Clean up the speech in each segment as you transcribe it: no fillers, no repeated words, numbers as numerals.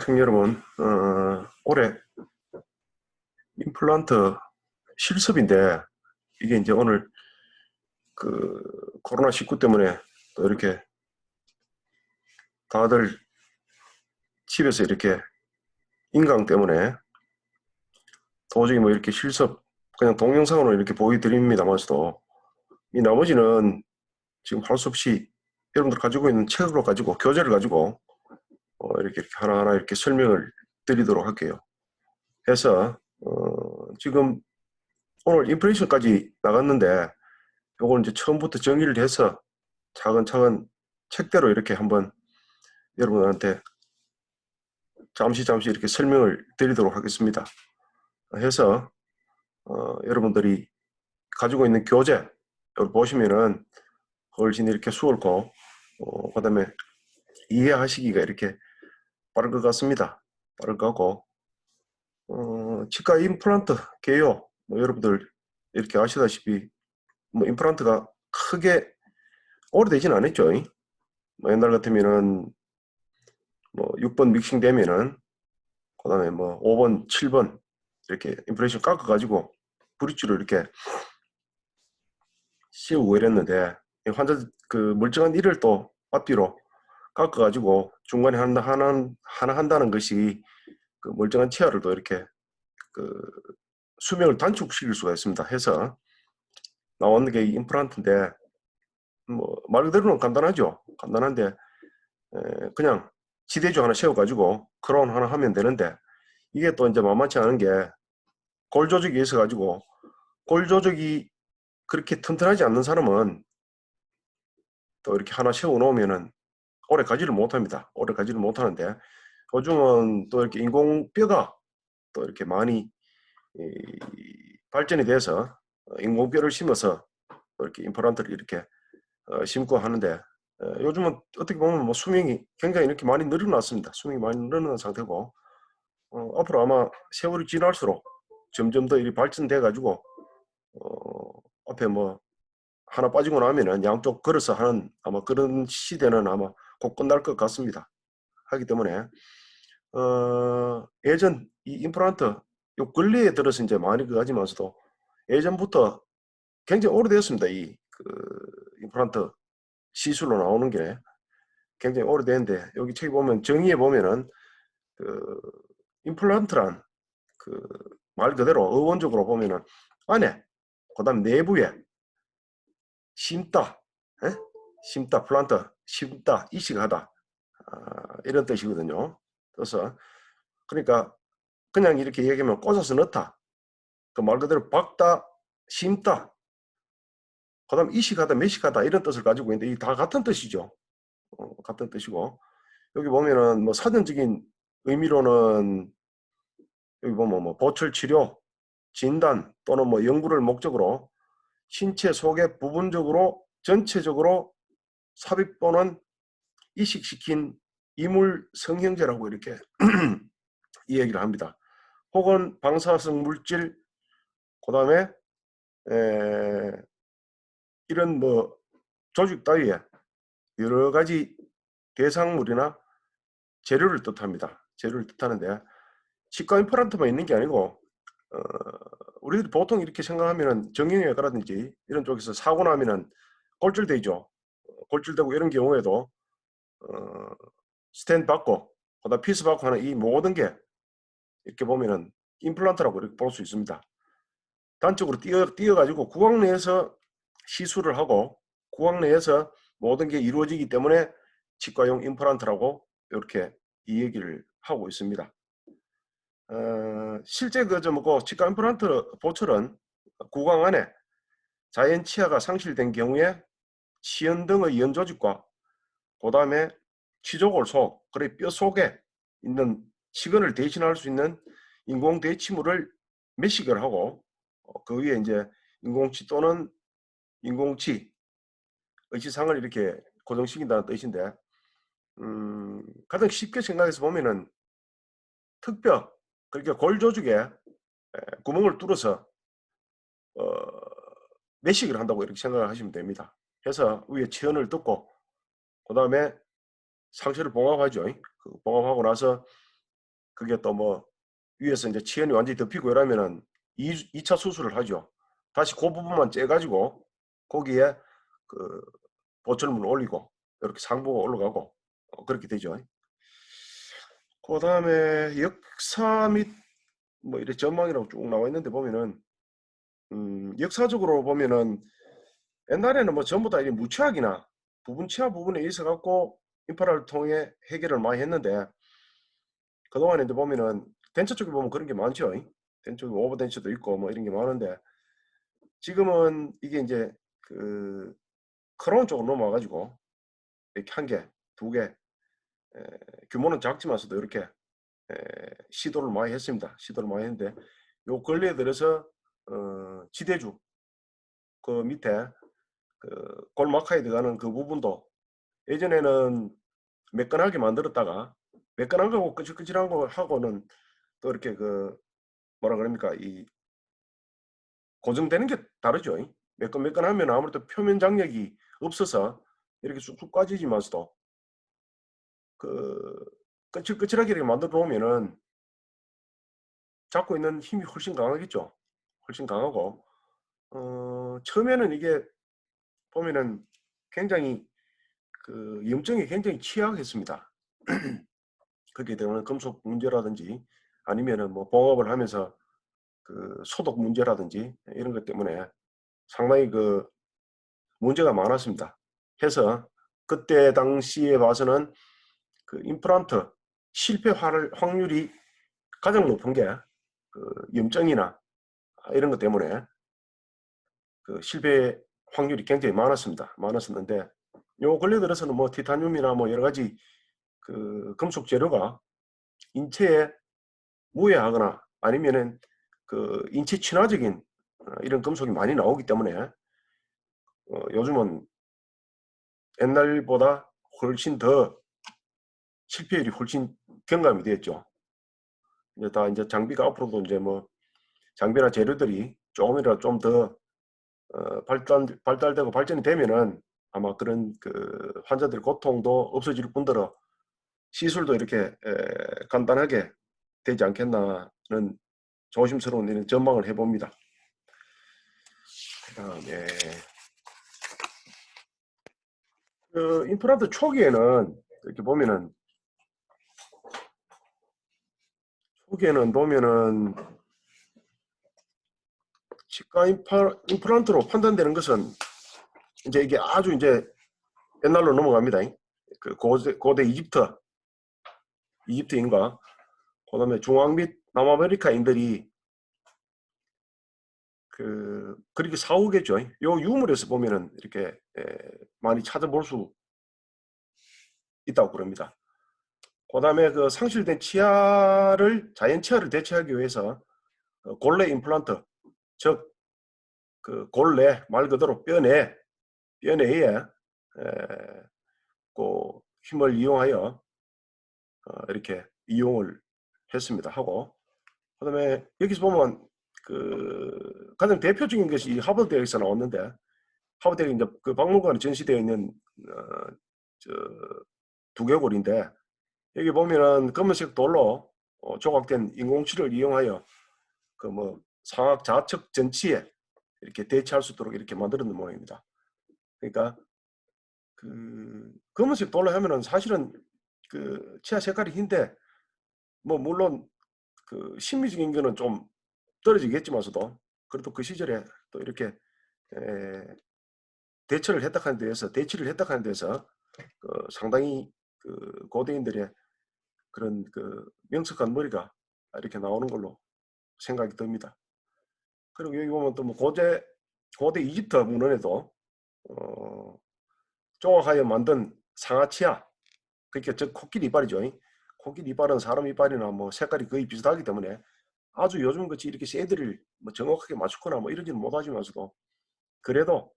학생 여러분, 올해 임플란트 실습인데, 이게 이제 오늘 그 코로나19 때문에 또 이렇게 다들 집에서 이렇게 인강 때문에 도저히 뭐 이렇게 실습 그냥 동영상으로 이렇게 보여드립니다만서도 이 나머지는 지금 할 수 없이 여러분들 가지고 있는 책으로 가지고 교재를 가지고 이렇게 하나하나 이렇게 설명을 드리도록 할게요. 해서 지금 오늘 인프레이션까지 나갔는데 요걸 이제 처음부터 정리를 해서 차근차근 책대로 이렇게 한번 여러분한테 잠시 이렇게 설명을 드리도록 하겠습니다. 해서 여러분들이 가지고 있는 교재 여기 보시면은 훨씬 이렇게 수월고 그 다음에 이해하시기가 이렇게 빠를 것 같습니다. 빠를 것 같고 치과 임플란트 개요 뭐 여러분들 이렇게 아시다시피 뭐 임플란트가 크게 오래되진 않았죠. 뭐 옛날 같으면은 뭐 6번 믹싱 되면은 그 다음에 뭐 5번 7번 이렇게 인프레이션 깎아가지고 브릿지로 이렇게 씌우고 이랬는데 환자 그 멀쩡한 이를 또 앞뒤로 깎아가지고 중간에 하나 한다는 것이 그 멀쩡한 치아를 또 이렇게 그 수명을 단축시킬 수가 있습니다. 해서 나오는 게 임플란트인데 뭐 말 그대로는 간단하죠. 간단한데 그냥 지대주 하나 세워가지고 크라운 하나 하면 되는데 이게 또 이제 만만치 않은 게 골 조직이 있어가지고 골 조직이 그렇게 튼튼하지 않는 사람은 또 이렇게 하나 세워 놓으면은 오래 가지를 못합니다. 오래 가지를 못하는데 요즘은 또 이렇게 인공뼈가 또 이렇게 많이 발전이 돼서 인공뼈를 심어서 이렇게 임플란트를 이렇게 심고 하는데 요즘은 어떻게 보면 뭐 수명이 굉장히 이렇게 많이 늘어났습니다. 수명이 많이 늘어난 상태고 앞으로 아마 세월이 지날수록 점점 더 이렇게 발전돼 가지고 앞에 뭐 하나 빠지고 나면은 양쪽 걸어서 하는 아마 그런 시대는 아마 곧 끝날 것 같습니다. 하기 때문에 예전 이 임플란트 요 근래에 들어서 이제 많이 하지만서도 예전부터 굉장히 오래되었습니다. 이 그 임플란트 시술로 나오는 게 굉장히 오래됐는데 여기 책에 보면 정의에 보면은 그 임플란트란 그 말 그대로 어원적으로 보면은 안에 그다음 내부에 심다, 에? 심다, 플란트, 심다, 이식하다 이런 뜻이거든요. 그래서 그러니까 그냥 이렇게 얘기하면 꽂아서 넣다, 그 말 그대로 박다, 심다, 그다음 이식하다, 매식하다 이런 뜻을 가지고 있는데 이 다 같은 뜻이죠. 같은 뜻이고 여기 보면은 뭐 사전적인 의미로는 여기 보면 뭐 보철 치료, 진단 또는 뭐 연구를 목적으로 신체 속에 부분적으로 전체적으로 삽입 또는 이식시킨 이물 성형제라고 이렇게 이 얘기를 합니다. 혹은 방사성 물질, 그 다음에 이런 뭐 조직 따위에 여러 가지 대상물이나 재료를 뜻합니다. 재료를 뜻하는데 치과 임플란트만 있는 게 아니고 우리들이 보통 이렇게 생각하면은 정형외과라든지 이런 쪽에서 사고 나면은 골절되죠. 골절되고 이런 경우에도 스텐 받고 그다음 피스 받고 하는 이 모든 게 이렇게 보면은 임플란트라고 이렇게 볼 수 있습니다. 단적으로 띄어가지고 구강 내에서 시술을 하고 구강 내에서 모든 게 이루어지기 때문에 치과용 임플란트라고 이렇게 이 얘기를 하고 있습니다. 실제 뭐고 치과 임플란트 보철은 구강 안에 자연 치아가 상실된 경우에 치연 등의 이연 조직과 그 다음에 치조골 속, 그래 뼈 속에 있는 치근을 대신할 수 있는 인공 대치물을 매식을 하고 그 위에 이제 인공치 또는 인공치 의치상을 이렇게 고정시킨다는 뜻인데 가장 쉽게 생각해서 보면은 턱뼈 그러니까 골 조직에 구멍을 뚫어서 매식을 한다고 이렇게 생각을 하시면 됩니다. 해서 위에 치연을 뜯고 그 다음에 상처를 봉합하죠. 그 봉합하고 나서 그게 또 뭐 위에서 이제 치연이 완전히 덮이고 이러면은 2차 수술을 하죠. 다시 그 부분만 째가지고 거기에 그 보철물을 올리고 이렇게 상부가 올라가고 그렇게 되죠. 그 다음에 역사 및 뭐 이렇게 전망이라고 쭉 나와 있는데 보면은 역사적으로 보면은 옛날에는 뭐 전부 다 이 무취학이나 부분 취하 부분에 있어 갖고 인프라를 통해 해결을 많이 했는데 그동안에 이제 보면은 덴처 쪽에 보면 그런 게 많죠. 덴처 오버덴처도 있고 뭐 이런 게 많은데 지금은 이게 이제 그 크라운 쪽으로 넘어와 가지고 이렇게 한 개, 두 개, 규모는 작지만서도 이렇게 시도를 많이 했습니다. 시도를 많이 했는데 요 근래에 들어서 지대주 그 밑에 그 골마카에 들어가는 그 부분도 예전에는 매끈하게 만들었다가 매끈한 거하고 끄질끄질한 거 하고는 또 이렇게 그 뭐라 그럽니까 이 고정되는 게 다르죠. 매끈매끈하면 아무래도 표면 장력이 없어서 이렇게 쑥쑥 빠지지만서도 그 끄질끄질하게 이렇게 만들어 놓으면은 잡고 있는 힘이 훨씬 강하겠죠. 훨씬 강하고 처음에는 이게 보면은 굉장히 그 염증이 굉장히 취약했습니다. 그렇기 때문에 금속 문제라든지 아니면은 뭐 봉업을 하면서 그 소독 문제라든지 이런 것 때문에 상당히 그 문제가 많았습니다. 해서 그때 당시에 봐서는 그 임플란트 실패 확률이 가장 높은 게 그 염증이나 이런 것 때문에 그 실패 확률이 굉장히 많았습니다. 많았었는데 요 근래 들어서는 뭐 티타늄이나 뭐 여러 가지 그 금속 재료가 인체에 무해하거나 아니면은 그 인체 친화적인 이런 금속이 많이 나오기 때문에 요즘은 옛날보다 훨씬 더 실패율이 훨씬 경감이 되었죠. 이제 다 이제 장비가 앞으로도 이제 뭐 장비나 재료들이 조금이라도 좀 더 발달되고 발전이 되면은 아마 그런 그 환자들의 고통도 없어질 뿐더러 시술도 이렇게 간단하게 되지 않겠나는 조심스러운 이런 전망을 해봅니다. 그다음에 그 임플란트 초기에는 이렇게 보면은 치과 임플란트로 판단되는 것은 이제 이게 아주 이제 옛날로 넘어갑니다. 그 고대 이집트인가 그다음에 중앙 및 남아메리카인들이 그렇게 사오겠죠. 요 유물에서 보면은 이렇게 많이 찾아볼 수 있다고 그럽니다. 그다음에 그 상실된 자연 치아를 대체하기 위해서 골래 임플란트, 즉 그 골래 말 그대로 뼈내에 그 힘을 이용하여 이렇게 이용을 했습니다. 하고 그다음에 여기서 보면 그 가장 대표적인 것이 하버드 대학에서 나왔는데 하버드 대학에 이제 그 박물관에 전시되어 있는 저 두개골인데 여기 보면은 검은색 돌로 조각된 인공치를 이용하여 그 뭐 상악 좌측 전치에 이렇게 대체할 수 있도록 이렇게 만들어놓은 모양입니다. 그러니까 그 검은색 돌로 하면은 사실은 그 치아 색깔이 흰데 뭐 물론 그 심미적인 거는 좀 떨어지겠지만서도 그래도 그 시절에 또 이렇게 에, 대치를 했다하는 데서 상당히 그 고대인들의 그런 그 명석한 머리가 이렇게 나오는 걸로 생각이 듭니다. 그리고 여기 보면 또 뭐 고대 이집트 문헌에도 어, 조각하여 만든 상아치아 그러니까 즉 코끼리 이빨이죠. 코끼리 이빨은 사람 이빨이나 뭐 색깔이 거의 비슷하기 때문에 아주 요즘 같이 이렇게 쉐드를 뭐 정확하게 맞추거나 뭐 이러지는 못하지만서도 그래도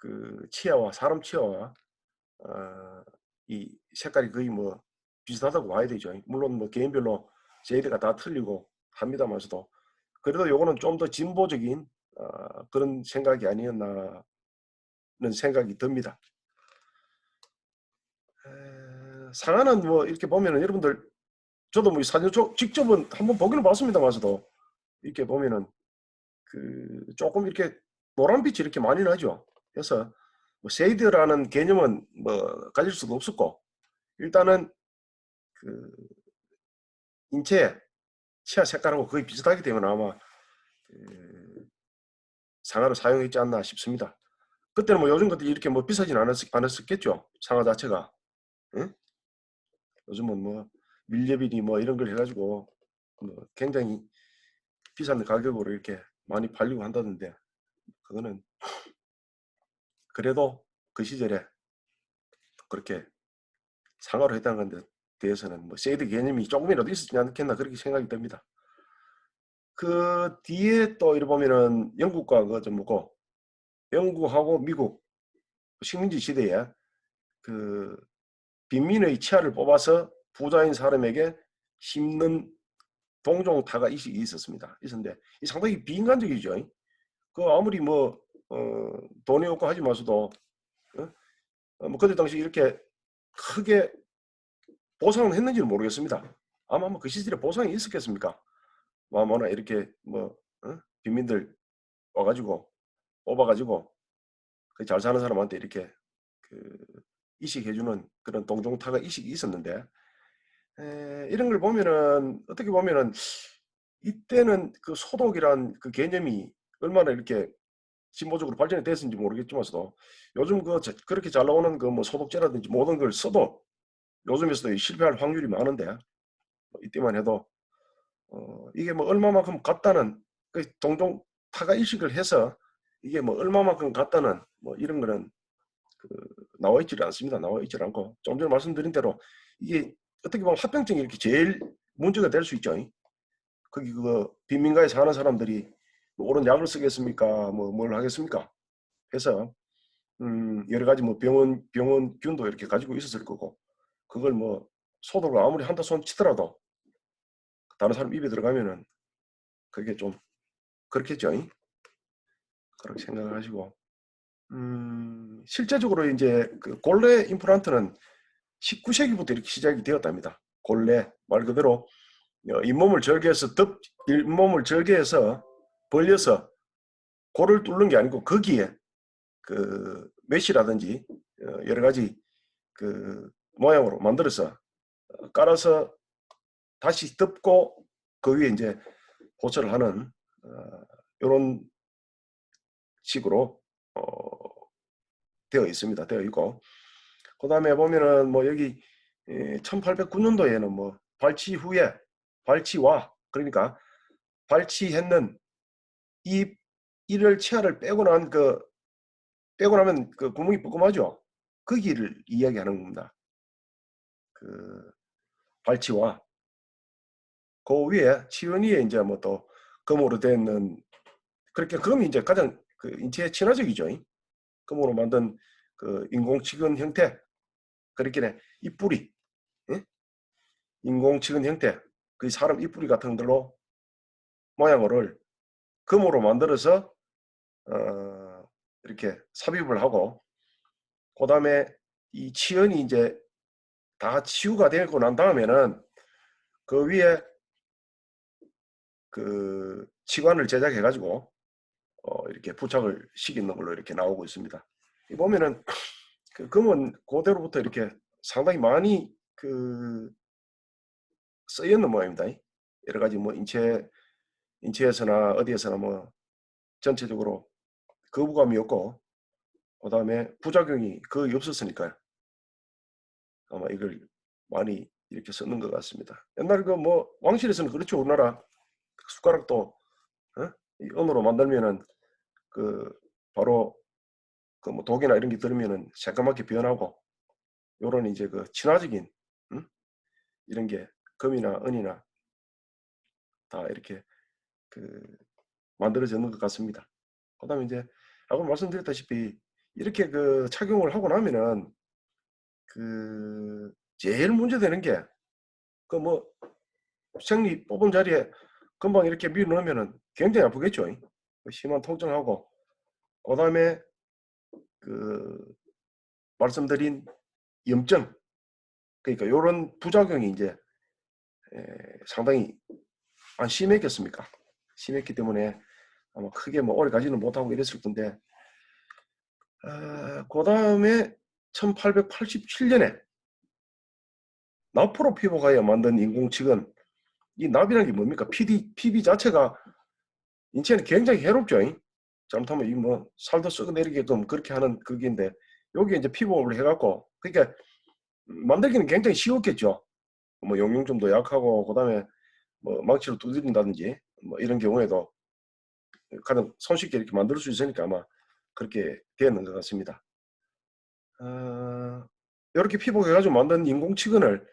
그 치아와 사람 치아와 이 색깔이 거의 뭐 비슷하다고 봐야 되죠. 물론 뭐 개인별로 쉐드가 다 틀리고 합니다만서도 그래도 요거는 좀 더 진보적인 그런 생각이 아니었나는 생각이 듭니다. 상하는 뭐 이렇게 보면은 여러분들 저도 뭐 사진 직접은 한번 보기는 봤습니다만서도 이렇게 보면은 조금 이렇게 노란빛이 이렇게 많이 나죠. 그래서 뭐 쉐이드라는 개념은 뭐 가질 수도 없었고, 일단은 그 인체 치아 색깔하고 거의 비슷하기 때문에 아마 상아를 사용했지 않나 싶습니다. 그때는 뭐 요즘 것들이 이렇게 뭐 비싸진 않았겠죠. 상아 자체가. 응? 요즘은 뭐 밀렵이니 뭐 이런 걸 해가지고 뭐 굉장히 비싼 가격으로 이렇게 많이 팔리고 한다던데, 그거는 그래도 그 시절에 그렇게 상하로 했다는 데 대해서는 뭐 쉐이드 개념이 조금이라도 있었지 않겠나 그렇게 생각이 듭니다. 그 뒤에 또 이래 보면은 영국과 그좀 뭐고, 영국하고 미국 식민지 시대에 그 빈민의 치아를 뽑아서 부자인 사람에게 심는 동종타가 이식이 있었는데 이 상당히 비인간적이죠. 그 아무리 뭐 돈이 없고 하지 마서도 뭐 그때 당시 이렇게 크게 보상을 했는지는 모르겠습니다. 아마 뭐 그 시절에 보상이 있었겠습니까? 뭐나 이렇게 뭐 빈민들 와가지고 뽑아가지고 그 잘 사는 사람한테 이렇게 그 이식해주는 그런 동종타가 이식이 있었는데, 이런 걸 보면은 어떻게 보면은 이때는 그 소독이란 그 개념이 얼마나 이렇게 진보적으로 발전이 됐는지 모르겠지만서도 요즘 그렇게 잘 나오는 그 뭐 소독제라든지 모든 걸 써도 요즘에서도 실패할 확률이 많은데, 뭐 이때만 해도 이게 뭐 얼마만큼 같다는 그 종종 타가 일식을 해서 이게 뭐 얼마만큼 같다는 뭐 이런 거는 그 나와 있지를 않습니다. 나와 있지 않고 좀 전에 말씀드린 대로 이게 어떻게 보면 합병증이 이렇게 제일 문제가 될 수 있죠. 거기 그 빈민가에 사는 사람들이 뭐 옳은 약을 쓰겠습니까? 뭐 뭘 하겠습니까? 해서 여러 가지 뭐 병원균도 이렇게 가지고 있었을 거고, 그걸 뭐 소독을 아무리 한다 손 치더라도 다른 사람 입에 들어가면은 그게 좀 그렇겠죠. 그렇게 생각을 하시고, 실제적으로 이제 그 골래 임플란트는 19세기부터 이렇게 시작이 되었답니다. 골래 말 그대로 잇몸을 절개해서 잇몸을 절개해서 벌려서 골을 뚫는 게 아니고 거기에 그 메시라든지 여러 가지 그 모양으로 만들어서 깔아서 다시 덮고 그 위에 이제 호철을 하는 이런 식으로 되어 있습니다. 되어 있고, 그 다음에 보면은 뭐 여기 1809년도에는 뭐 발치 후에 발치와 그러니까 발치했는 이 이를 치아를 빼고 나면 그 구멍이 뻐끔하죠. 거기를 이야기하는 겁니다. 그 발치와 그 위에 치은 위에 이제 뭐 또 금으로 되는, 그렇게 금이 이제 가장 그 인체에 친화적이죠. 금으로 만든 그 인공치근 형태, 그렇게 이뿌리, 예? 인공치근 형태, 그 사람 이뿌리 같은 걸로 모양을 금으로 만들어서 이렇게 삽입을 하고, 그 다음에 이 치연이 이제 다 치유가 되고 난 다음에는 그 위에 그 치관을 제작해 가지고 이렇게 부착을 시키는 걸로 이렇게 나오고 있습니다. 이 보면은 그 금은 그대로부터 이렇게 상당히 많이 그 쓰였는 모양입니다. 여러 가지 뭐 인체에서나 어디에서나 뭐 전체적으로 거부감이 없고, 그 다음에 부작용이 거의 없었으니까요. 아마 이걸 많이 이렇게 쓰는 것 같습니다. 옛날 그 뭐 왕실에서는 그렇죠. 우리나라 숟가락도 이 은으로 만들면은 그 바로 그 뭐 독이나 이런 게 들으면은 새까맣게 변하고, 요런 이제 그 친화적인 이런 게 금이나 은이나 다 이렇게 그 만들어지는 것 같습니다. 그다음에 이제 아까 말씀드렸다시피 이렇게 그 착용을 하고 나면은 그 제일 문제되는 게 그 뭐 생리 뽑은 자리에 금방 이렇게 밀어 넣으면은 굉장히 아프겠죠. 그 심한 통증하고, 그다음에 그 말씀드린 염증, 그러니까 요런 부작용이 이제 상당히 안 심했겠습니까? 심했기 때문에 아마 크게 뭐 오래 가지는 못하고 이랬을 건데, 그 다음에 1887년에 나프로 피부가에 만든 인공치근, 이 납이라는 게 뭡니까? PB 자체가 인체는 굉장히 해롭죠. 잘못하면 이 뭐 살도 썩어내리게끔 그렇게 하는 그게인데, 여기 이제 피부업을 해갖고, 그러니까 만들기는 굉장히 쉬웠겠죠. 뭐 용융점도 약하고, 그다음에 뭐 망치로 두드린다든지 뭐 이런 경우에도 가장 손쉽게 이렇게 만들 수 있으니까 아마 그렇게 되었는 것 같습니다. 이렇게 피복해가지고 만든 인공치근을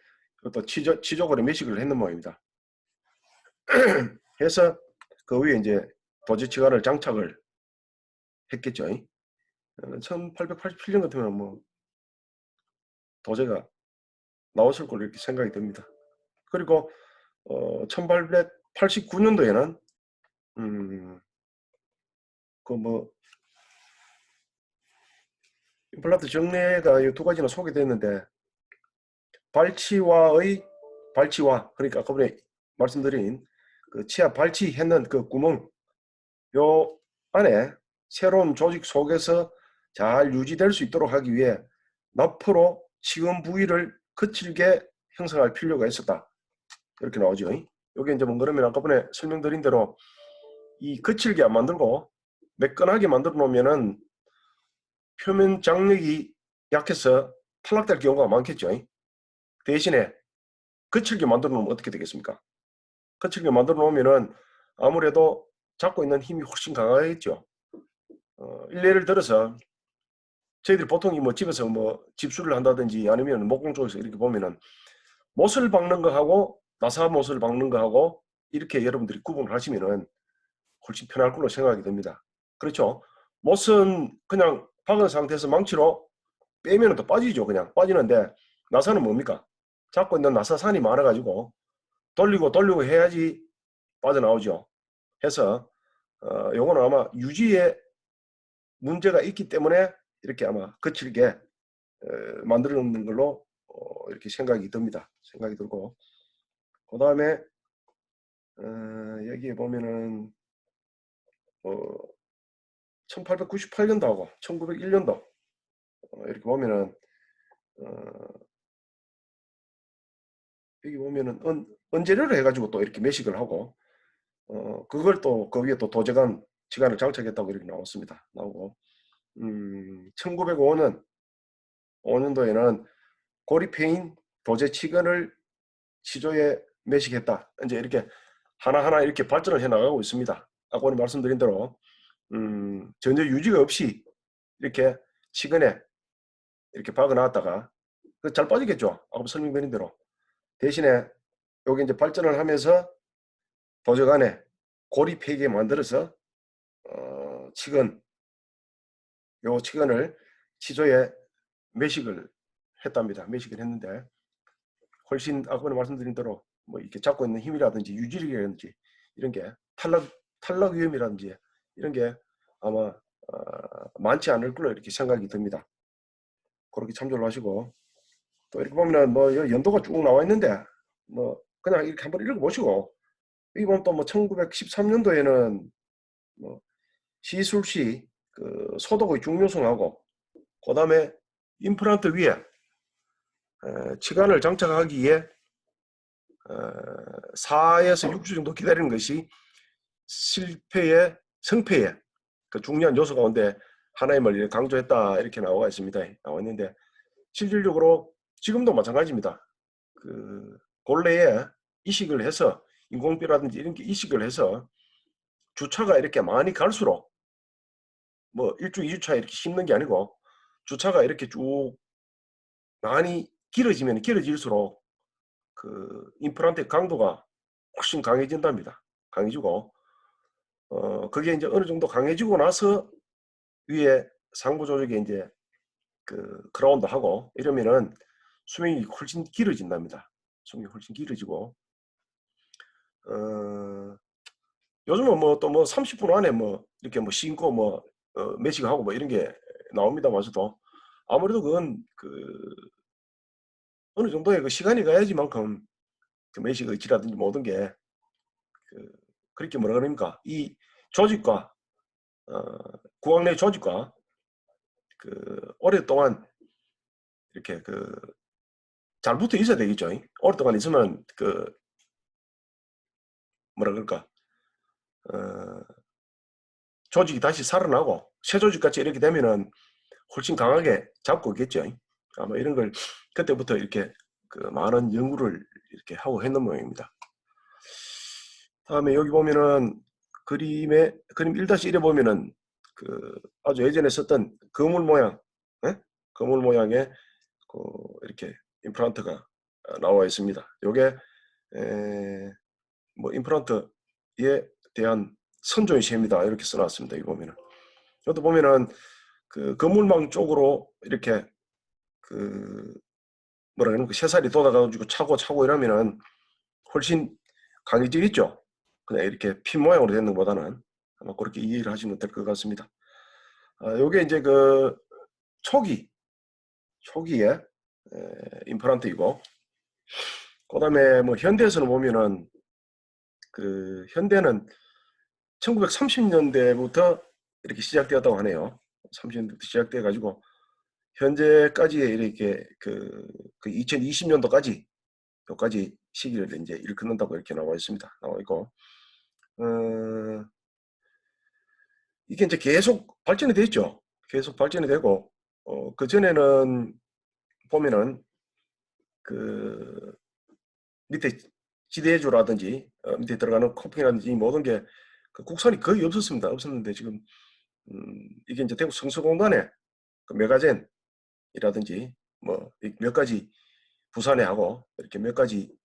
또 치조거리 매식을 했는 모양입니다. 해서 그 위에 이제 도지치관을 장착을 했겠죠. 1887년 같으면 뭐 도제가 나왔을 걸로 이렇게 생각이 됩니다. 그리고 1889년도에는 그 뭐 임플란트 정례가 이 두 가지나 소개됐는데, 발치와 그러니까 아까 전에 말씀드린 그 치아 발치했는 그 구멍, 요 안에 새로운 조직 속에서 잘 유지될 수 있도록 하기 위해 나프로 치근 부위를 거칠게 형성할 필요가 있었다. 이렇게 나오죠. 여기 이제 뭐 그러면 아까 전에 설명드린 대로 이 거칠게 안 만들고 매끈하게 만들어 놓으면은 표면 장력이 약해서 탈락될 경우가 많겠죠. 대신에 거칠게 만들어 놓으면 어떻게 되겠습니까? 거칠게 만들어 놓으면은 아무래도 잡고 있는 힘이 훨씬 강하겠죠. 예를 들어서 저희들이 보통 뭐 집에서 뭐 집수를 한다든지 아니면 목공 쪽에서 이렇게 보면은 못을 박는 거하고 나사 못을 박는 거하고 이렇게 여러분들이 구분을 하시면은 훨씬 편할 걸로 생각이 됩니다. 그렇죠? 못은 그냥 박은 상태에서 망치로 빼면 또 빠지죠. 그냥 빠지는데, 나사는 뭡니까? 잡고 있는 나사산이 많아가지고 돌리고 해야지 빠져나오죠. 해서 요거는 아마 유지에 문제가 있기 때문에 이렇게 아마 거칠게 만들어 놓는 걸로 이렇게 생각이 듭니다. 생각이 들고, 그 다음에 여기에 보면은 1898년도하고 1901년도 이렇게 보면은 여기 보면은 언제료를 해가지고 또 이렇게 매식을 하고, 그걸 또 그 위에 또 도제관 지관을 장착했다고 이렇게 나왔습니다. 나오고, 1905년도에는 고리페인 도제치근을 시조에 매식했다. 이제 이렇게 하나하나 이렇게 발전을 해 나가고 있습니다. 아까 말씀드린 대로 전혀 유지가 없이 이렇게 치근에 이렇게 박아 놨다가 잘 빠지겠죠. 아까 설명드린 대로. 대신에 여기 이제 발전을 하면서 도저간에 고리폐게 만들어서 치근, 요 치근을 치조에 매식을 했답니다. 매식을 했는데 훨씬 아까 말씀드린 대로 뭐 이렇게 잡고 있는 힘이라든지 유지력이라든지 이런 게 탈락 위험이라든지 이런 게 아마 많지 않을 걸로 이렇게 생각이 듭니다. 그렇게 참조를 하시고, 또 이렇게 보면은 뭐 연도가 쭉 나와 있는데 뭐 그냥 이렇게 한번 읽어보시고, 여기 보면 또 뭐 1913년도에는 뭐 시술시 그 소독의 중요성하고, 그 다음에 임플란트 위에 치관을 장착하기에 4에서 6주 정도 기다리는 것이 성패의 그 중요한 요소 가운데 하나임을 강조했다, 이렇게 나와 있습니다. 나와 있는데, 실질적으로 지금도 마찬가지입니다. 그 본래에 이식을 해서 인공뼈라든지 이런 게 이식을 해서 주차가 이렇게 많이 갈수록, 뭐 1주, 2주차 이렇게 심는 게 아니고 주차가 이렇게 쭉 많이 길어지면 길어질수록 그 임플란트의 강도가 훨씬 강해진답니다. 강해지고, 그게 이제 어느 정도 강해지고 나서 위에 상부 조직에 이제 그 크라운도 하고 이러면은 수명이 훨씬 길어진답니다. 수명이 훨씬 길어지고, 요즘은 뭐 또 뭐 30분 안에 뭐 이렇게 뭐 신고 뭐 매식하고 뭐 이런 게 나옵니다마서도, 아무래도 그건 그 어느 정도의 그 시간이 가야지만큼 그 매식 의지라든지 모든 게 그렇게 뭐라 그럽니까? 이 조직과 구강 내 조직과 오랫동안 이렇게 잘 붙어 있어야 되겠죠. 오랫동안 있으면 뭐라 그럴까? 조직이 다시 살아나고 새 조직같이 이렇게 되면은 훨씬 강하게 잡고 있겠죠. 아마 이런 걸 그때부터 이렇게 많은 연구를 이렇게 하고 했는 모양입니다. 다음에 여기 보면은 그림 1-1에 보면은 아주 예전에 썼던 거물 모양, 거물 모양의 이렇게 임플란트가 나와 있습니다. 요게 뭐 임플란트에 대한 선조의 시입니다. 이렇게 써놨습니다. 여기 보면은. 이것도 보면은 거물망 쪽으로 이렇게 뭐라 그러는 새살이 돋아가지고 차고 이러면은 훨씬 강해지겠죠. 그냥 이렇게 핀 모양으로 되는 것보다는 아마 그렇게 이해를 하시면 될 것 같습니다. 요게 이제 초기에 임플란트이고, 그 다음에 뭐 현대에서는 보면은 현대는 1930년대부터 이렇게 시작되었다고 하네요. 30년대부터 시작돼 가지고 현재까지 이렇게 2020년도까지 여기까지 시기를 이제 일컫는다고 이렇게 나와 있습니다. 나와 있고, 이게 이제 계속 발전이 됐죠. 계속 발전이 되고, 그 전에는 보면은 밑에 지대주라든지 밑에 들어가는 코팅이라든지 모든 게 국산이 거의 없었습니다. 없었는데 지금 이게 이제 대구 성수공단에 메가젠이라든지 뭐 몇 가지 부산에 하고 이렇게 몇 가지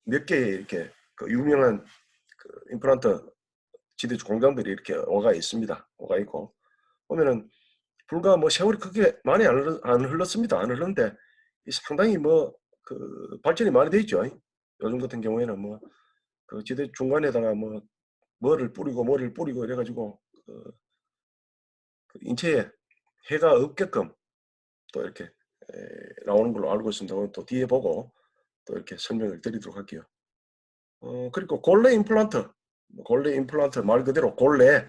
몇 개의 이렇게 유명한 임플란트 지대주 공장들이 이렇게 오가 있습니다. 오가 있고 보면은 불과 뭐 세월이 그렇게 많이 안 흘렀습니다. 안 흘렀는데 상당히 발전이 많이 돼 있죠. 요즘 같은 경우에는 지대 중간에다가 뭐를 뿌리고 이래가지고 인체에 해가 없게끔 또 이렇게 나오는 걸로 알고 있습니다. 또 뒤에 보고 또 이렇게 설명을 드리도록 할게요. 그리고 골래 임플란트 말 그대로 골래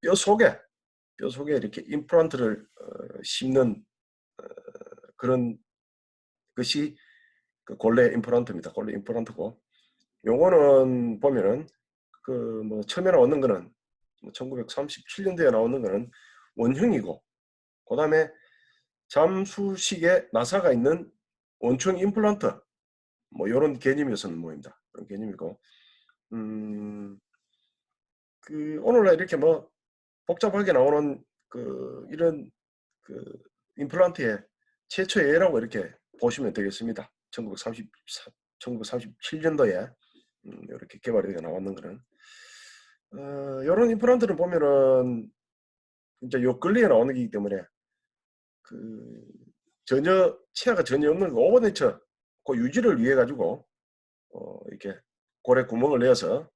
뼈 속에 이렇게 임플란트를 심는 그런 것이 골래 임플란트입니다. 골래 임플란트고, 요거는 보면은 처음에 나오는 거는 1937년도에 나오는 거는 원형이고, 그 다음에 잠수식에 나사가 있는 원총 임플란트, 요런 개념이었는 모입니다. 그런 개념이고, 오늘날 이렇게 복잡하게 나오는 이런 임플란트의 최초의 예라고 이렇게 보시면 되겠습니다. 1937년도에 이렇게 개발이 되어 나왔는 거는 이런 임플란트를 보면은 진짜 요 근리에 나오는 거기 때문에 전혀 치아가 전혀 없는 오버네처 유지를 위해 가지고 이렇게 골에 구멍을 내서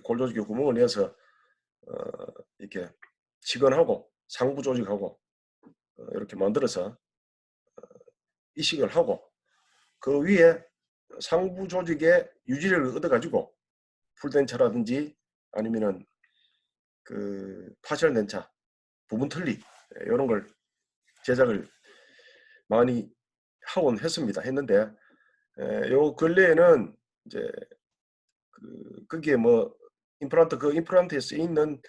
골 조직에 구멍을 내서 이렇게 치근하고 상부 조직하고 이렇게 만들어서 이식을 하고 그 위에 상부 조직의 유지를 얻어가지고 풀덴차라든지 아니면은 파셜 덴차, 부분 틀니 이런 걸 제작을 많이 하곤 했는데 요 근래에는 이제 거기에 임플란트에 쓰이는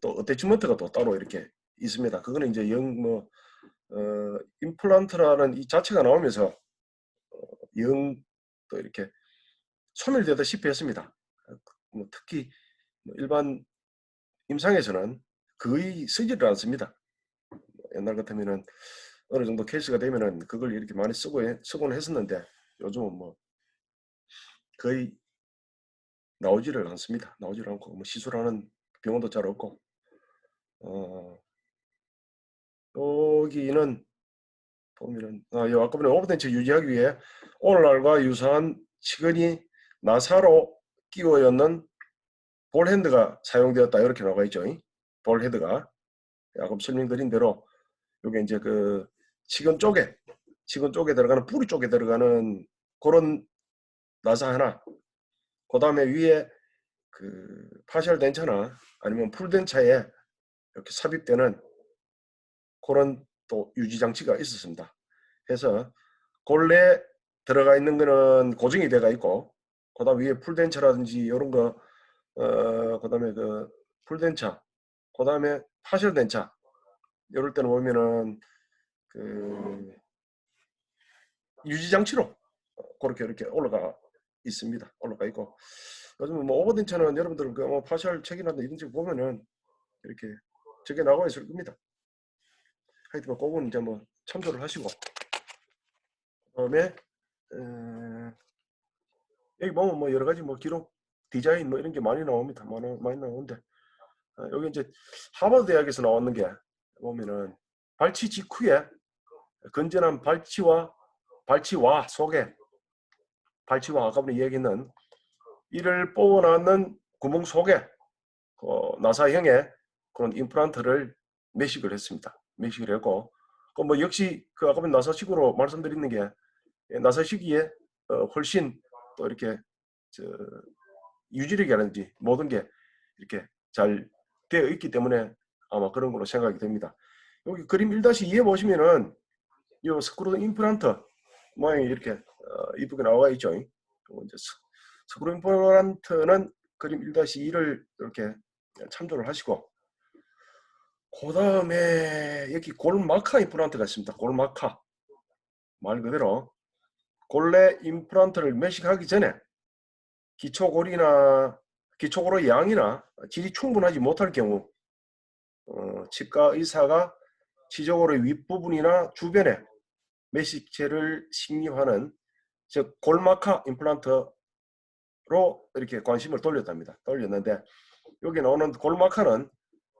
또 어태치먼트가 또 따로 이렇게 있습니다. 그거는 이제 임플란트라는 이 자체가 나오면서 또 이렇게 소멸되다시피 했습니다. 특히 일반 임상에서는 거의 쓰지를 않습니다. 옛날 같으면은 어느 정도 케이스가 되면은 그걸 이렇게 많이 쓰곤 했었는데 요즘은 거의 나오지를 않습니다. 나오지를 않고 시술하는 병원도 잘 없고 여기는 보면은 아까 전에 오버덴처 유지하기 위해 오늘날과 유사한 치근이 나사로 끼워 였는 볼핸드가 사용되었다 이렇게 나와 있죠. 볼헤드가 아까 설명드린 대로 이게 이제 치근 쪽에 들어가는 뿌리 쪽에 들어가는 그런 나사 하나, 그 다음에 위에 그 파셜 덴차나 아니면 풀 덴차에 이렇게 삽입되는 그런 또 유지 장치가 있었습니다. 그래서 본래 들어가 있는 거는 고정이 돼가 있고, 그 다음 위에 풀 덴차라든지 이런 거, 그 다음에 그 풀 덴차, 그 다음에 파셜 덴차, 이럴 때는 보면은 그 유지 장치로 그렇게 이렇게 올라가 있습니다. 올라가 있고, 요즘 뭐 오버덴차는 여러분들 그뭐 파셜 책이나 이런 쪽 보면은 이렇게 저게 나와 있을 겁니다. 하여튼 그거는 이제 뭐 참조를 하시고, 그다음에 여기 보면 뭐 여러 가지 뭐 기록 디자인 뭐 이런 게 많이 나옵니다. 많이 나오는데, 여기 이제 하버드 대학에서 나왔는 게 보면은 발치 직후에 건전한 발치와 속에 발치와 아까 전에 얘기했는 이를 뽑아놨는 구멍 속에 그 나사형의 그런 임플란트를 매식을 했습니다. 매식을 했고, 그 뭐 역시 그 아까 전에 나사식으로 말씀드리는 게 나사시기에 훨씬 또 이렇게 저 유지력이라든지 모든 게 이렇게 잘 되어 있기 때문에 아마 그런 걸로 생각이 됩니다. 여기 그림 1-2에 보시면은 이 스크루 임플란트 모양이 이렇게 이쁘게 나와 있죠. 이제 스크루 임플란트는 그림 1-2를 이렇게 참조를 하시고, 그 다음에 여기 골마카 임플란트가 있습니다. 골마카, 말 그대로 골래 임플란트를 매식하기 전에 기초고리 양이나 질이 충분하지 못할 경우 치과 의사가 치조고리 윗부분이나 주변에 매식체를 식립하는 즉 골마카 임플란트로 이렇게 관심을 돌렸는데, 여기 나오는 골마카는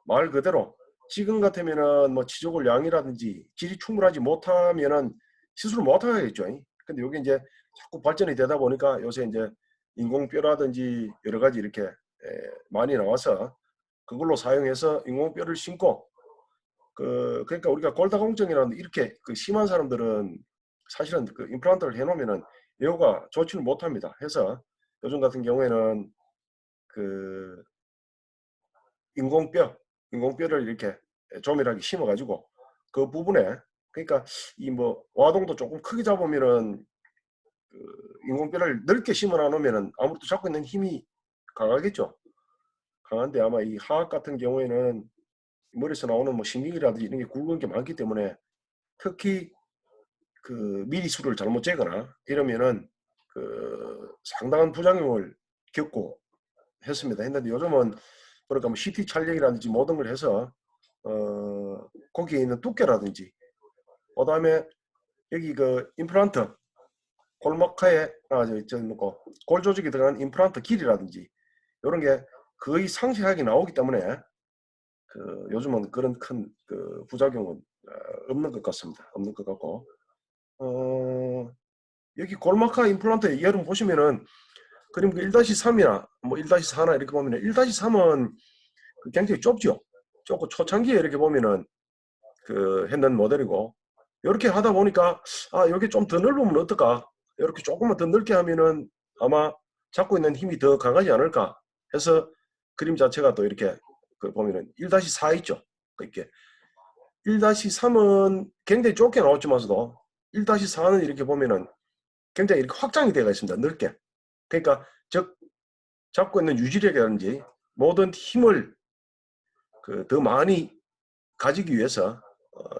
말 그대로 지금 같으면은 뭐 치조골 양이라든지 질이 충분하지 못하면은 시술을 못 하겠죠. 근데 여기 이제 자꾸 발전이 되다 보니까 요새 이제 인공뼈라든지 여러 가지 이렇게 많이 나와서 그걸로 사용해서 인공뼈를 심고, 그러니까 우리가 골다공증이라는 이렇게 그 심한 사람들은 사실은 그 임플란트를 해놓으면은 예후가 좋지는 못합니다. 해서 요즘 같은 경우에는 그 인공뼈를 이렇게 조밀하게 심어가지고 그 부분에, 그러니까 이 뭐 와동도 조금 크게 잡으면은 그 인공뼈를 넓게 심어 놓으면은 아무래도 잡고 있는 힘이 강하겠죠. 강한데 아마 이 하악 같은 경우에는 머리에서 나오는 뭐 신경이라든지 이런 게 굵은 게 많기 때문에 특히 그 미리수를 잘못 재거나 이러면은 그 상당한 부작용을 겪고 했는데, 요즘은 그러니까 뭐 CT 촬영이라든지 모든 걸 해서 거기에 있는 두께라든지, 그다음에 여기 그 임플란트 골막하에 골 조직이 들어간 임플란트 길이라든지 이런 게 거의 상세하게 나오기 때문에 그 요즘은 그런 큰 그 부작용은 없는 것 같습니다. 없는 것 같고, 여기 골마카 임플란트 여러분 보시면은 그림 그 1-3이나 뭐 1-4나 이렇게 보면은 1-3은 굉장히 좁죠. 좁고 초창기에 이렇게 보면은 그 했는 모델이고, 이렇게 하다 보니까 여기 좀 더 넓으면 어떨까? 이렇게 조금만 더 넓게 하면은 아마 잡고 있는 힘이 더 강하지 않을까 해서 그림 자체가 또 이렇게 그 보면은 1-4 있죠. 이렇게 1-3은 굉장히 좁게 나왔지만서도 1-4는 이렇게 보면은 굉장히 이렇게 확장이 되어 있습니다. 넓게. 그러니까 즉 잡고 있는 유지력이라든지 모든 힘을 그 더 많이 가지기 위해서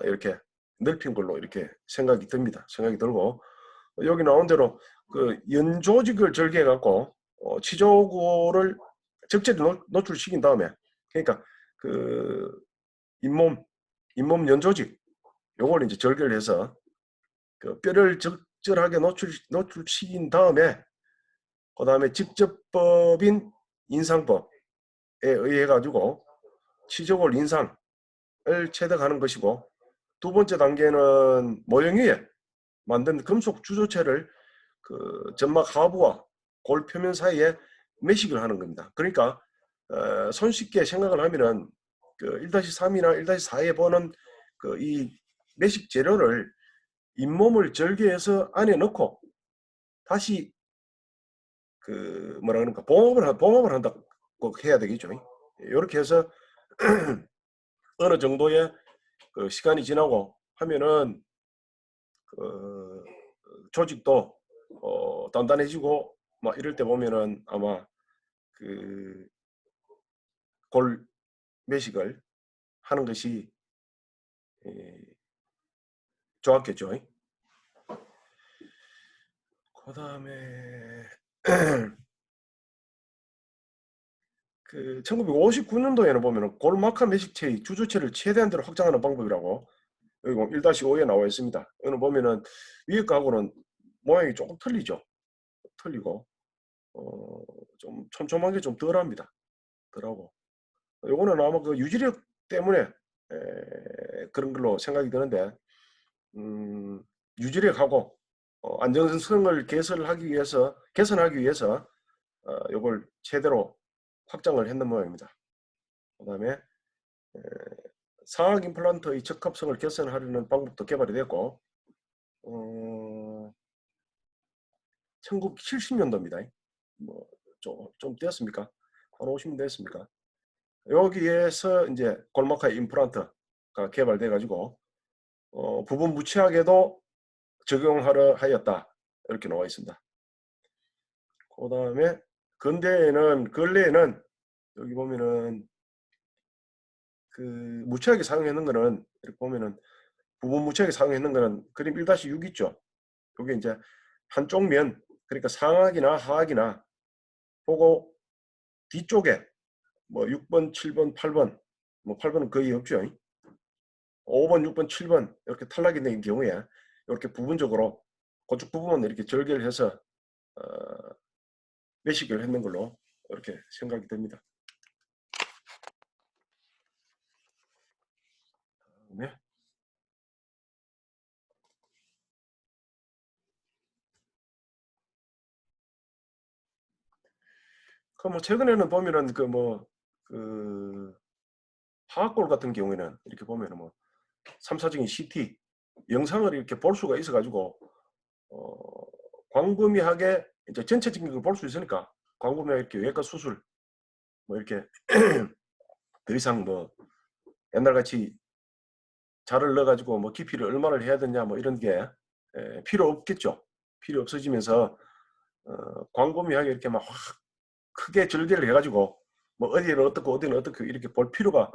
이렇게 넓힌 걸로 이렇게 생각이 듭니다. 생각이 들고, 여기 나온 대로 그 연조직을 절개해 갖고 치조골을 적절히 노출시킨 다음에, 그러니까 그 잇몸 연조직 요걸 이제 절개를 해서 그 뼈를 적절하게 노출시킨 다음에, 그 다음에 직접법인 인상법에 의해 가지고 치조골 인상을 체득하는 것이고, 두 번째 단계는 모형 위에 만든 금속 주조체를 그 점막 하부와 골 표면 사이에 매식을 하는 겁니다. 그러니까 손쉽게 생각을 하면은 그 1-3이나 1-4에 보는 그 이 매식 재료를 잇몸을 절개해서 안에 넣고 다시 그 뭐라 그러니까 봉합을 한다고 꼭 해야 되겠죠. 이렇게 해서 어느 정도의 그 시간이 지나고 하면은 그 조직도 단단해지고 막 이럴 때 보면은 아마 그 골 매식을 하는 것이 좋았겠죠. 그다음에 그 1959년도에는 보면은 골마카 매식체의 주주체를 최대한대로 확장하는 방법이라고 여기 1-5에 나와 있습니다. 여기는 보면은 위에 거하고는 모양이 조금 틀리죠. 틀리고 좀 촘촘한 게 좀 덜합니다. 덜하고 요거는 아마 그 유지력 때문에 그런 걸로 생각이 드는데 유지력하고 안정성을 개선하기 위해서 요걸 최대로 확장을 했는 모양입니다. 그다음에 상악 임플란트의 적합성을 개선하려는 방법도 개발이 됐고 1970년도입니다. 뭐 좀 되었습니까? 한 50년 됐습니까? 여기에서 이제 골마카 임플란트가 개발돼 가지고 부분 무취하게도 적용하려 하였다. 이렇게 나와 있습니다. 그다음에 근래에는 여기 보면은 그 무취하게 사용했는 거는 이렇게 보면은 부분 무취하게 사용했는 거는 그림 1-6 있죠. 요게 이제 한쪽 면 그러니까 상악이나 하악이나 보고 뒤쪽에 뭐 6번, 7번, 8번 뭐 8번은 거의 없죠. 5번, 6번, 7번 이렇게 탈락이 된 경우에 이렇게 부분적으로 그쪽 부분만 이렇게 절개를 해서 어, 매식을 했는 걸로 이렇게 생각이 됩니다. 네. 그 뭐 최근에는 보면은 그 하악골 같은 경우에는 이렇게 보면은 뭐 3차적인 CT 영상을 이렇게 볼 수가 있어 가지고 어, 광범위하게 이제 전체적인 걸 볼 수 있으니까 광범위하게 이렇게 외과 수술 뭐 이렇게 더 이상 뭐 옛날같이 자를 넣어 가지고 뭐 깊이를 얼마를 해야 되냐 뭐 이런 게 필요 없겠죠. 필요 없어지면서 광범위하게 이렇게 막 확 크게 절개를 해 가지고 뭐 어디는 어떻고 어디는 어떻고 이렇게 볼 필요가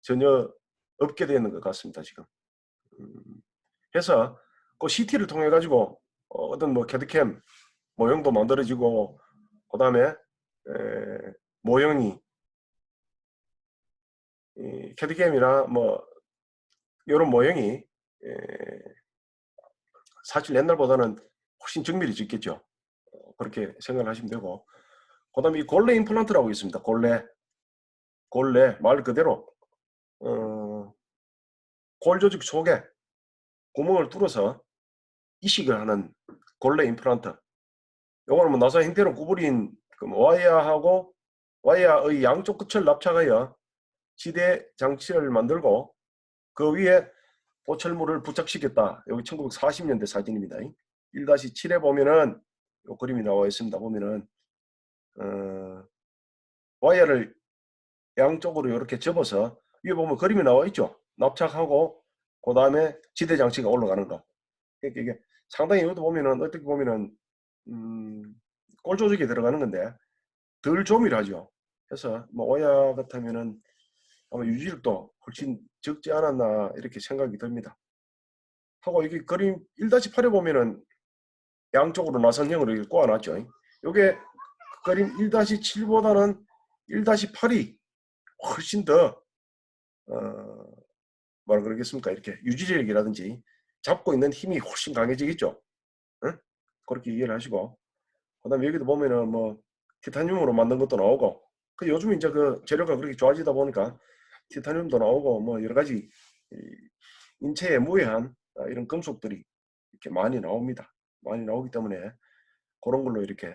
전혀 없게 되는 것 같습니다 지금. 음, 해서 그 CT를 통해 가지고 어떤 뭐 캐드캠 모형도 만들어지고 그다음에 모형이 이 캐드캠이나 뭐 이런 모형이 사실 옛날보다는 훨씬 정밀히 짓겠죠. 그렇게 생각을 하시면 되고 그다음에 이 골레 임플란트라고 있습니다. 골레 말 그대로 어, 골 조직 속에 구멍을 뚫어서 이식을 하는 골레 임플란트. 요거는 뭐 나사 형태로 구부린 그 와이어의 양쪽 끝을 납작하여 지대 장치를 만들고 그 위에 보철물을 부착시켰다. 여기 1940년대 사진입니다. 1-7에 보면은 요 그림이 나와 있습니다. 보면은 와이어를 양쪽으로 이렇게 접어서 위에 보면 그림이 나와 있죠. 납작하고 그 다음에 지대 장치가 올라가는 거. 그러니까 이게 상당히 이것도 보면은 어떻게 보면은 골 조직에 들어가는 건데 덜 조밀하죠. 그래서 뭐 와이어 같으면은 아마 유지력도 훨씬 적지 않았나 이렇게 생각이 듭니다. 하고 이게 그림 1-8에 보면은 양쪽으로 나선형으로 이렇게 꼬아놨죠. 요게 그림 1-7보다는 1-8이 훨씬 더 뭐라 그러겠습니까? 이렇게 유지력이라든지 잡고 있는 힘이 훨씬 강해지겠죠. 응? 그렇게 이해를 하시고 그다음에 여기도 보면은 뭐 티타늄으로 만든 것도 나오고 그 요즘 이제 그 재료가 그렇게 좋아지다 보니까 티타늄도 나오고 뭐 여러 가지 인체에 무해한 이런 금속들이 이렇게 많이 나옵니다. 많이 나오기 때문에 그런 걸로 이렇게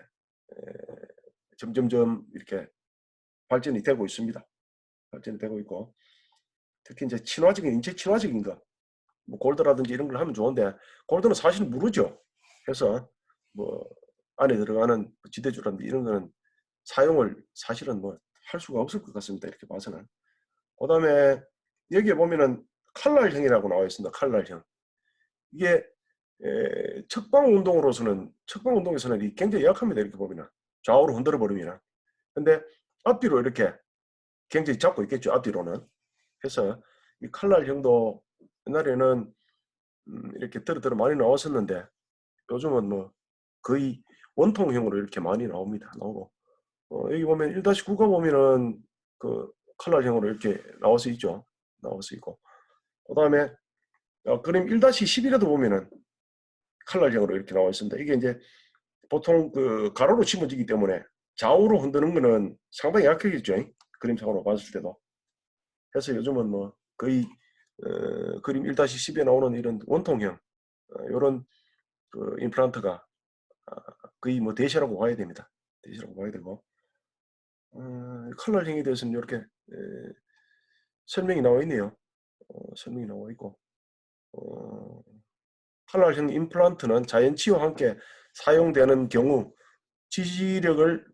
점점점 이렇게 발전이 되고 있습니다. 발전이 되고 있고 특히 이제 인체 친화적인 거, 뭐 골드라든지 이런 걸 하면 좋은데 골드는 사실 무르죠. 그래서 뭐 안에 들어가는 지대주라든지 이런 거는 사용을 사실은 뭐 할 수가 없을 것 같습니다. 이렇게 봐서는. 그 다음에 여기에 보면은 칼날형이라고 나와 있습니다. 칼날형. 이게 척방 운동에서는 굉장히 약합니다. 이렇게 보면은 좌우로 흔들어 버리면. 근데 앞뒤로 이렇게 굉장히 잡고 있겠죠. 앞뒤로는. 그래서 이 칼날형도 옛날에는 이렇게 들어 많이 나왔었는데 요즘은 뭐 거의 원통형으로 이렇게 많이 나오고 여기 보면 1-9가 보면은 그 칼날형으로 이렇게 나와서 있죠. 나와서 있고 그 다음에 그림 1-11에도 보면은 칼날형으로 이렇게 나와 있습니다. 이게 이제 보통 그 가로로 심어지기 때문에 좌우로 흔드는 거는 상당히 약하겠죠. 그림상으로 봤을 때도. 그래서 요즘은 뭐 거의 그림 1-10에 나오는 이런 원통형 이런 그 임플란트가 거의 뭐 대세라고 봐야 됩니다. 대세라고 봐야 되고 칼날형에 대해서는 이렇게 설명이 나와 있네요. 설명이 나와 있고 칼날형 임플란트는 자연치유와 함께 사용되는 경우 지지력을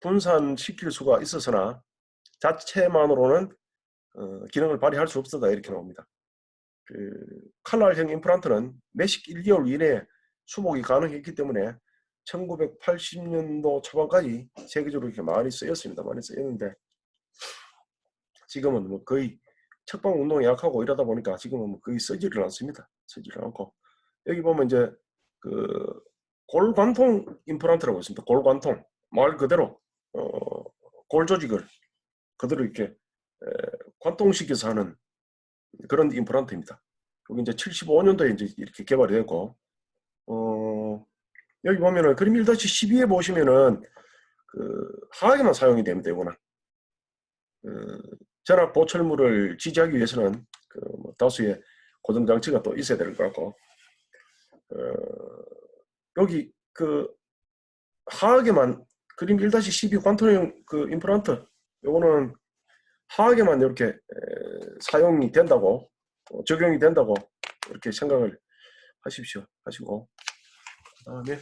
분산시킬 수가 있었으나 자체만으로는 기능을 발휘할 수 없었다 이렇게 나옵니다. 그 칼날형 임플란트는 매식 1개월 이내에 수복이 가능했기 때문에 1980년도 초반까지 세계적으로 이렇게 많이 쓰였습니다. 많이 쓰였는데 지금은 뭐 거의 척방 운동이 약하고 이러다 보니까 지금은 뭐 거의 쓰지를 않습니다. 쓰지를 않고 여기 보면 이제 그 골관통 임플란트라고 있습니다. 골관통 말 그대로 골 조직을 그대로 이렇게 관통시켜서 하는 그런 임플란트입니다. 여기 이제 75년도에 이제 이렇게 개발이 됐고 여기 보면은 그림 1-12에 보시면은 그 하악에만 사용이 됩니다. 이거는 전압 보철물을 지지하기 위해서는 그뭐 다수의 고정 장치가 또 있어야 될 것 같고 여기 그 하악에만 그림 1-12 관통형 그 임플란트 요거는 하악에만 이렇게 사용이 된다고 적용이 된다고 이렇게 생각을 하십시오. 하시고 그다음에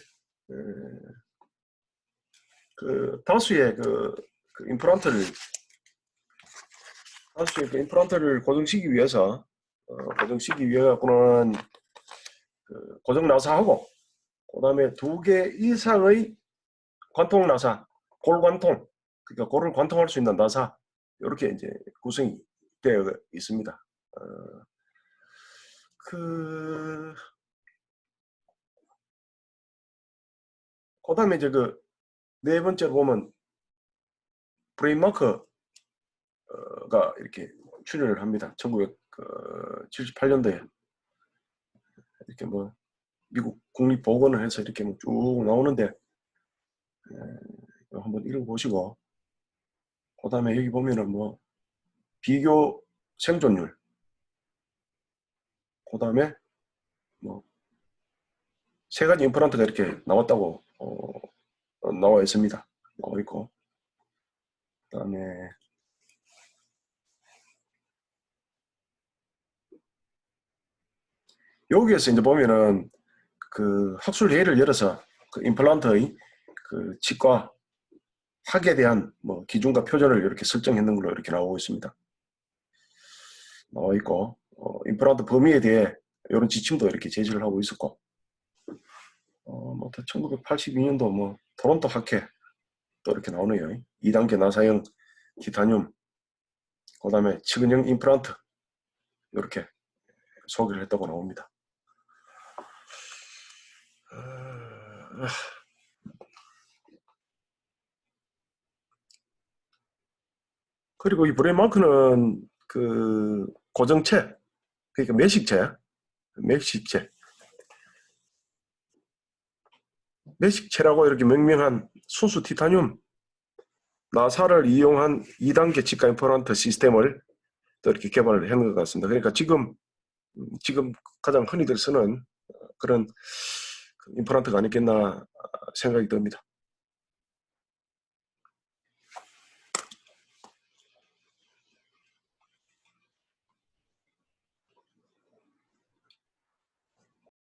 그 다수의 그 임플란트를 고정시키기 위해서 고정시키기 위해 갖고는 그 고정 나사하고 그다음에 2개 이상의 관통 나사, 골관통 그러니까 골을 관통할 수 있는 나사 이렇게 이제 구성이 되어 있습니다. 그다음에 이제 그 네 번째로 보면 브레인마크가 이렇게 출연을 합니다. 1978년도에 이렇게 뭐 미국 국립보건원에서 이렇게 뭐 쭉 나오는데 한번 읽어보시고 그다음에 여기 보면은 뭐 비교 생존율 그다음에 뭐 세 가지 임플란트가 이렇게 나왔다고 나와 있습니다. 나와 있고 그다음에 여기에서 이제 보면은 그 학술 회의를 열어서 그 임플란트의 그 치과 학에 대한 뭐 기준과 표준을 이렇게 설정했는 걸로 이렇게 나오고 있습니다. 나와 있고 임플란트 범위에 대해 이런 지침도 이렇게 제시를 하고 있었고 뭐 1982년도 뭐 토론토 학회 또 이렇게 나오네요. 2단계 나사형 티타늄 그다음에 측은형 임플란트 이렇게 소개를 했다고 나옵니다. 그리고 이 브레인마크는 그 고정체 그러니까 매식체라고 이렇게 명명한 순수 티타늄 나사를 이용한 2단계 치과 임플란트 시스템을 또 이렇게 개발을 한 것 같습니다. 그러니까 지금 가장 흔히들 쓰는 그런 임플란트가 아니겠나 생각이 듭니다.